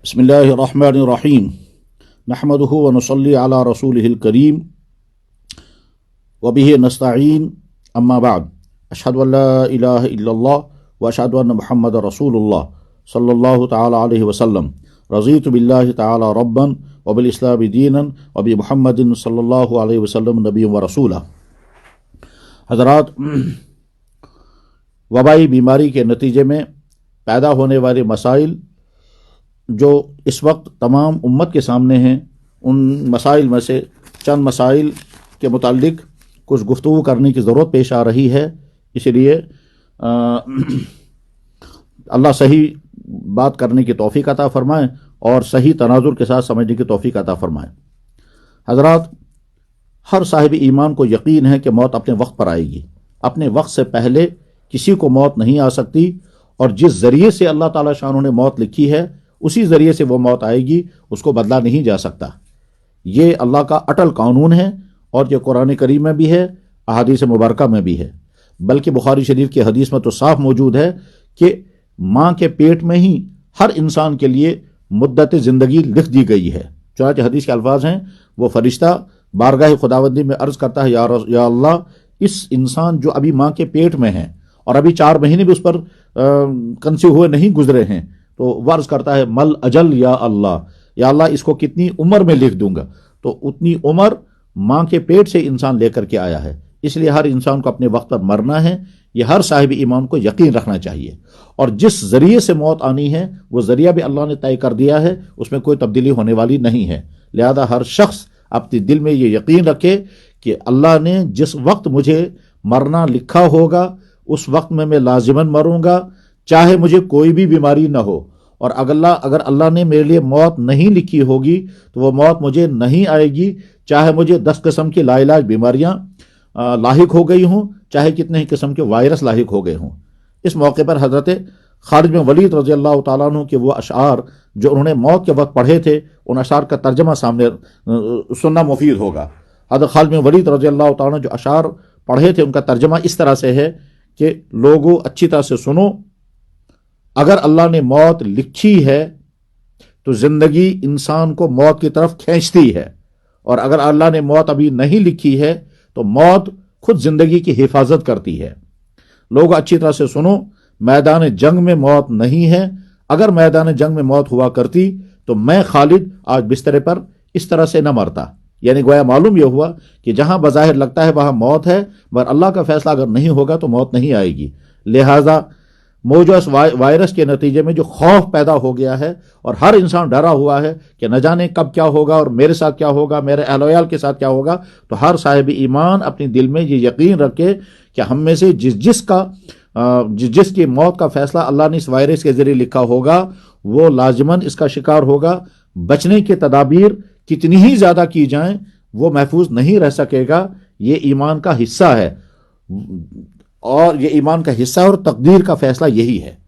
बिस्मिल्लाहिर रहमानिर रहीम नहमदुहु व नुसल्ली अला रसूलिहिल करीम व बिही नस्तईन अम्मा बाद अशहदु अल्ला इलाहा इल्लल्लाह व अशहदु अन्न मुहम्मदर रसूलुल्लाह सल्लल्लाहु तआला अलैहि वसल्लम रज़ीतु बिल्लाहि तआला रब्बन व बिल इस्लामि दीनन व बि मुहम्मदिन सल्लल्लाहु अलैहि वसल्लम नबिय्यन व रसूला। हज़रात, वबाई बीमारी के नतीजे में पैदा होने वाले मसाइल जो इस वक्त तमाम उम्मत के सामने हैं, उन मसाइल में से चंद मसाइल के मुताल्लिक कुछ गुफ्तगू करने की ज़रूरत पेश आ रही है। इसलिए अल्लाह सही बात करने की तौफीक अता फ़रमाए और सही तनाजुर के साथ समझने की तौफीक अता फ़रमाए। हज़रात, हर साहिब ईमान को यकीन है कि मौत अपने वक्त पर आएगी। अपने वक्त से पहले किसी को मौत नहीं आ सकती और जिस ज़रिए से अल्लाह ताला शान ने मौत लिखी है उसी ज़रिए से वो मौत आएगी, उसको बदला नहीं जा सकता। ये अल्लाह का अटल कानून है और ये कुरान करीम में भी है, अहादीस मुबारका में भी है। बल्कि बुखारी शरीफ की हदीस में तो साफ मौजूद है कि माँ के पेट में ही हर इंसान के लिए मुद्दत ज़िंदगी लिख दी गई है। चुनांचे हदीस के अल्फाज हैं, वो फरिश्ता बारगाह खुदावंदी में अर्ज़ करता है, या अल्लाह, इस इंसान जो अभी माँ के पेट में है और अभी 4 महीने भी उस पर कंसीव हुए नहीं गुजरे हैं, तो वर्ज करता है मल अजल या अल्लाह, इसको कितनी उम्र में लिख दूंगा। तो उतनी उम्र माँ के पेट से इंसान लेकर के आया है। इसलिए हर इंसान को अपने वक्त पर मरना है, ये हर साहिब ईमान को यकीन रखना चाहिए। और जिस जरिए से मौत आनी है वो जरिया भी अल्लाह ने तय कर दिया है, उसमें कोई तब्दीली होने वाली नहीं है। लिहाजा हर शख्स अपने दिल में ये यकीन रखे कि अल्लाह ने जिस वक्त मुझे मरना लिखा होगा उस वक्त में मैं लाजिमन मरूंगा, चाहे मुझे कोई भी बीमारी न हो। और अगर अल्लाह ने मेरे लिए मौत नहीं लिखी होगी तो वो मौत मुझे नहीं आएगी, चाहे मुझे 10 किस्म की लाइलाज बीमारियां लाहिक हो गई हों, चाहे कितने ही किस्म के वायरस लाहिक हो गए हों। इस मौके पर हज़रत खालिद बिन वलीद रज़ी अल्लाह तआला अन्हु के वो अशआर जो उन्होंने मौत के वक्त पढ़े थे, उन अशआर का तर्जमा सामने सुनना मुफीद होगा। हज़रत खालिद बिन वलीद रज़ी अल्लाह तआला जो अशआर पढ़े थे उनका तर्जमा इस तरह से है कि लोगों अच्छी तरह से सुनो, अगर अल्लाह ने मौत लिखी है तो जिंदगी इंसान को मौत की तरफ खींचती है, और अगर अल्लाह ने मौत अभी नहीं लिखी है तो मौत खुद जिंदगी की हिफाजत करती है। लोग अच्छी तरह से सुनो, मैदान जंग में मौत नहीं है। अगर मैदान जंग में मौत हुआ करती तो मैं खालिद आज बिस्तरे पर इस तरह से न मरता। यानी गोया मालूम यह हुआ कि जहां बज़ाहिर लगता है वहां मौत है, मगर अल्लाह का फैसला अगर नहीं होगा तो मौत नहीं आएगी। लिहाजा मौजूद वायरस के नतीजे में जो खौफ पैदा हो गया है और हर इंसान डरा हुआ है कि न जाने कब क्या होगा और मेरे साथ क्या होगा, मेरे अहल-ओ-याल के साथ क्या होगा, तो हर साहिब ईमान अपने दिल में ये यकीन रखे कि हम में से जिसकी मौत का फैसला अल्लाह ने इस वायरस के जरिए लिखा होगा वो लाजिमन इसका शिकार होगा। बचने के तदाबीर कितनी ही ज़्यादा की जाएं वो महफूज नहीं रह सकेगा। ये ईमान का हिस्सा है और ये ईमान का हिस्सा और तकदीर का फैसला यही है।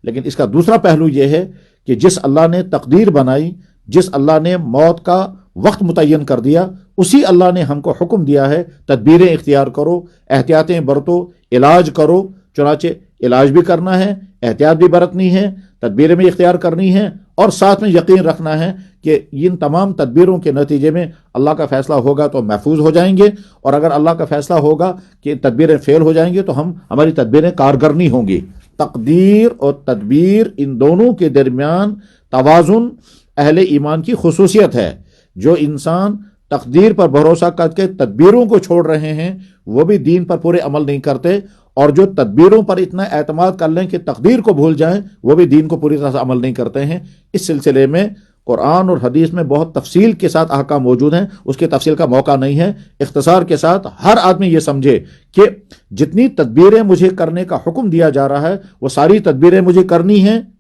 लेकिन इसका दूसरा पहलू यह है कि जिस अल्लाह ने तकदीर बनाई, जिस अल्लाह ने मौत का वक्त मुतय्यन कर दिया, उसी अल्लाह ने हमको हुक्म दिया है तदबीरें इख्तियार करो, एहतियातें बरतो, इलाज करो। चुनाचे इलाज भी करना है, एहतियात भी बरतनी है, तदबीरें भी इख्तियार करनी है और साथ में यकीन रखना है कि इन तमाम तदबीरों के नतीजे में अल्लाह का फैसला होगा तो महफूज हो जाएंगे, और अगर अल्लाह का फैसला होगा कि तदबीरें फेल हो जाएंगी तो हमारी तदबीरें कारगर होंगी। तकदीर और तदबीर इन दोनों के दरमियान तवाज़ुन अहले ईमान की खुसूसियत है। जो इंसान तकदीर पर भरोसा करके तदबीरों को छोड़ रहे हैं वो भी दीन पर पूरे अमल नहीं करते, और जो तदबीरों पर इतना एतमाद कर लें कि तकदीर को भूल जाएं वो भी दीन को पूरी तरह से अमल नहीं करते हैं। इस सिलसिले में कुरान और हदीस में बहुत तफसील के साथ अहकाम मौजूद हैं, उसकी तफसील का मौका नहीं है। इख्तिसार के साथ हर आदमी ये समझे कि जितनी तदबीरें मुझे करने का हुक्म दिया जा रहा है वो सारी तदबीरें मुझे करनी हैं,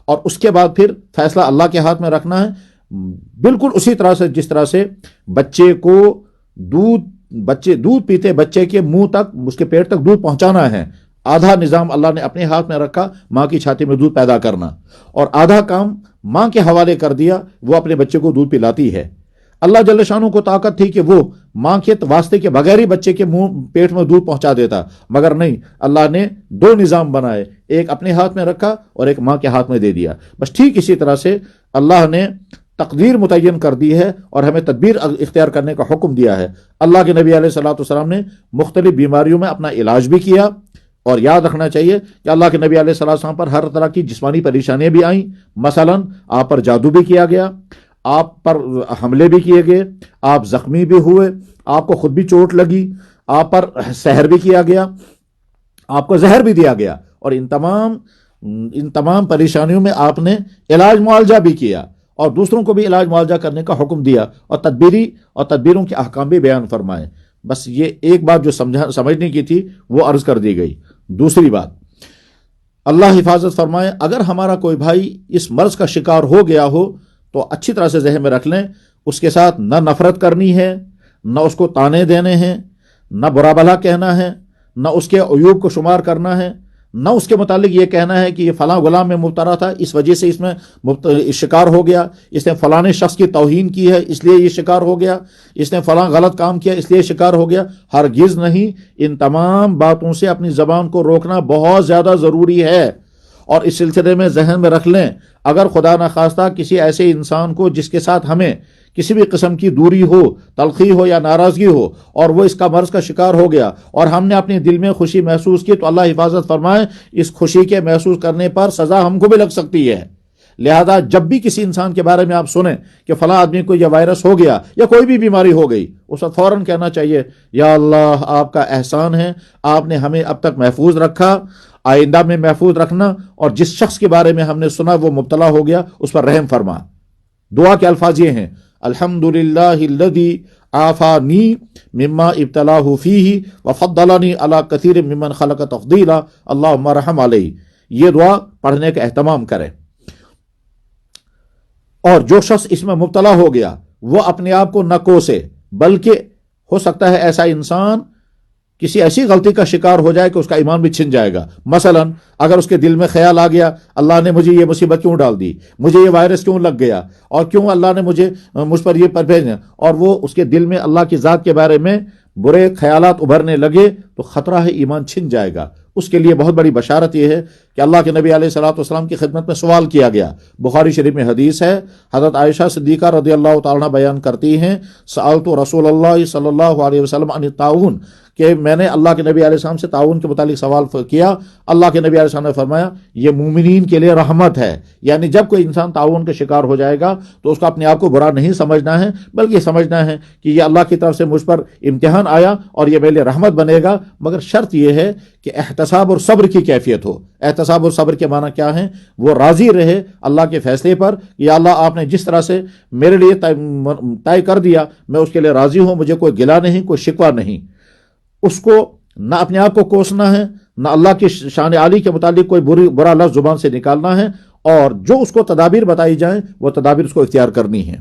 और उसके बाद फिर फैसला अल्लाह के हाथ में रखना है। बिल्कुल उसी तरह से जिस तरह से बच्चे को दूध पीते बच्चे के मुंह तक, उसके पेट तक दूध पहुंचाना है, आधा निजाम अल्लाह ने अपने हाथ में रखा, माँ की छाती में दूध पैदा करना, और आधा काम माँ के हवाले कर दिया, वो अपने बच्चे को दूध पिलाती है। اللہ جل شانہ کو طاقت تھی کہ وہ ماں کے واسطے کے بغیر ہی بچے کے منہ پیٹ میں دودھ پہنچا دیتا، مگر نہیں، اللہ نے دو نظام بنائے، ایک اپنے ہاتھ میں رکھا اور ایک ماں کے ہاتھ میں دے دیا۔ بس ٹھیک اسی طرح سے اللہ نے تقدیر متعین کر دی ہے اور ہمیں تدبیر اختیار کرنے کا حکم دیا ہے۔ اللہ کے نبی علیہ الصلوۃ والسلام نے مختلف بیماریوں میں اپنا علاج بھی کیا، اور یاد رکھنا چاہیے کہ اللہ کے نبی علیہ الصلوۃ والسلام پر ہر طرح کی جسمانی پریشانیاں بھی آئیں، مثلا آپ پر جادو بھی کیا گیا، آپ پر حملے بھی کیے گئے، آپ زخمی بھی ہوئے، آپ کو خود بھی چوٹ لگی، آپ پر سحر بھی کیا گیا، آپ کو زہر بھی دیا گیا، اور ان تمام پریشانیوں میں آپ نے علاج معالجہ بھی کیا اور دوسروں کو بھی علاج معالجہ کرنے کا حکم دیا، اور تدبیروں کے احکام بھی بیان فرمائے۔ بس یہ ایک بات جو سمجھنے کی تھی وہ عرض کر دی گئی۔ دوسری بات، اللہ حفاظت فرمائے، اگر ہمارا کوئی بھائی اس مرض کا شکار ہو گیا ہو تو اچھی طرح سے ذہن میں رکھ لیں، اس کے ساتھ نہ نفرت کرنی ہے، نہ اس کو طعنے دینے ہیں، نہ برا بھلا کہنا ہے، نہ اس کے عیوب کو شمار کرنا ہے، نہ اس کے متعلق یہ کہنا ہے کہ یہ فلاں غلام میں مبتلا تھا، اس وجہ سے اس میں شکار ہو گیا، اس نے فلاں شخص کی توہین کی ہے اس لیے یہ شکار ہو گیا، اس نے فلاں غلط کام کیا اس لیے شکار ہو گیا۔ ہرگز نہیں، ان تمام باتوں سے اپنی زبان کو روکنا بہت زیادہ ضروری ہے۔ اور اس سلسلے میں ذہن میں رکھ لیں، اگر خدا نخواستہ کسی ایسے انسان کو جس کے ساتھ ہمیں کسی بھی قسم کی دوری ہو، تلخی ہو یا ناراضگی ہو، اور وہ اس کا مرض کا شکار ہو گیا اور ہم نے اپنے دل میں خوشی محسوس کی، تو اللہ حفاظت فرمائے اس خوشی کے محسوس کرنے پر سزا ہم کو بھی لگ سکتی ہے۔ لہذا جب بھی کسی انسان کے بارے میں آپ سنیں کہ فلاں آدمی کو یہ وائرس ہو گیا یا کوئی بھی بیماری ہو گئی، اس وقت فوراً کہنا چاہیے، یا اللہ آپ کا احسان ہے، آپ نے ہمیں اب تک محفوظ رکھا، آئندہ میں محفوظ رکھنا، اور جس شخص کے بارے میں ہم نے سنا وہ مبتلا ہو گیا اس پر رحم فرما۔ دعا کے الفاظ یہ ہیں، الحمدللہ الذی عافانی مما ابتلاہ فیہ وفضلنی علی کثیر ممن خلق تفضیلا اللہم رحم علیہ۔ یہ دعا پڑھنے کا اہتمام کریں۔ اور جو شخص اس میں مبتلا ہو گیا وہ اپنے آپ کو نہ کوسے، بلکہ ہو سکتا ہے ایسا انسان کسی ایسی غلطی کا شکار ہو جائے کہ اس کا ایمان بھی چھن جائے گا۔ مثلا اگر اس کے دل میں خیال آ گیا، اللہ نے مجھے یہ مصیبت کیوں ڈال دی، مجھے یہ وائرس کیوں لگ گیا، اور کیوں اللہ نے مجھ پر یہ بھیجا، اور وہ اس کے دل میں اللہ کی ذات کے بارے میں برے خیالات ابھرنے لگے، تو خطرہ ہے ایمان چھن جائے گا۔ اس کے لیے بہت بڑی بشارت یہ ہے کہ اللہ کے نبی علیہ الصلوۃ والسلام کی خدمت میں سوال کیا گیا۔ بخاری شریف میں حدیث ہے، حضرت عائشہ صدیقہ رضی اللہ تعالیٰ عنہ بیان کرتی ہیں، سألت رسول اللہ صلی اللہ علیہ وسلم عن الطاعون، کہ میں نے اللہ کے نبی علیہ السلام سے تعاون کے متعلق سوال کیا۔ اللہ کے نبی علیہ السلام نے فرمایا یہ مومنین کے لیے رحمت ہے، یعنی جب کوئی انسان تعاون کا شکار ہو جائے گا تو اس کو اپنے آپ کو برا نہیں سمجھنا ہے، بلکہ سمجھنا ہے کہ یہ اللہ کی طرف سے مجھ پر امتحان آیا اور یہ میرے لیے رحمت بنے گا، مگر شرط یہ ہے کہ احتساب اور صبر کی کیفیت ہو۔ احتساب اور صبر کے معنی کیا ہیں؟ وہ راضی رہے اللہ کے فیصلے پر، یا اللہ آپ نے جس طرح سے میرے لیے طے کر دیا میں اس کے لیے راضی ہوں، مجھے کوئی گلہ نہیں، کوئی شکوہ نہیں۔ اس کو نہ اپنے آپ کو کوسنا ہے، نہ اللہ کی شان عالی کے متعلق کوئی برا لفظ زبان سے نکالنا ہے، اور جو اس کو تدابیر بتائی جائیں وہ تدابیر اس کو اختیار کرنی ہے۔